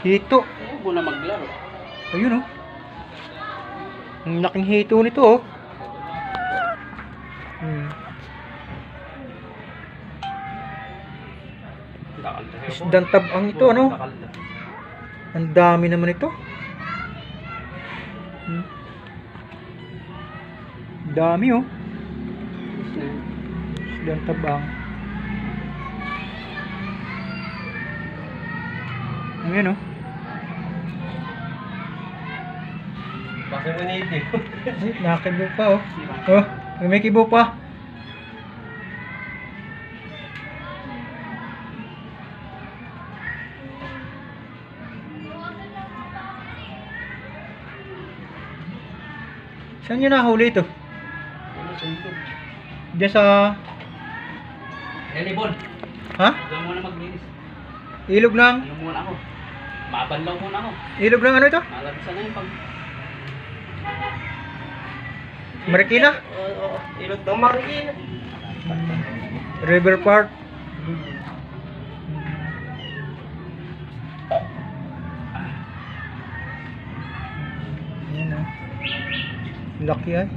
Hito. Huwag mo na maglaro. Ayun oh. Ang laking hito nito oh. Isdang tabang ito ano. Ang dami naman ito. Dami oh. Isdang tabang. Ayan oh. Bakit mo nito? Ay, nakakibo pa oh. Oh, may kibo pa. Saan nyo nahuli ito? Diyan sa... Relibon. Ha? Huwag mo na maglinis. Ilog ng... Ano muna ako? Mabanlaw muna ako. Ilog ng ano ito? Malabisan na yung pag... Marikina? Oo, ilot ng Marikina. River Park. Ayan oh. Laki ay.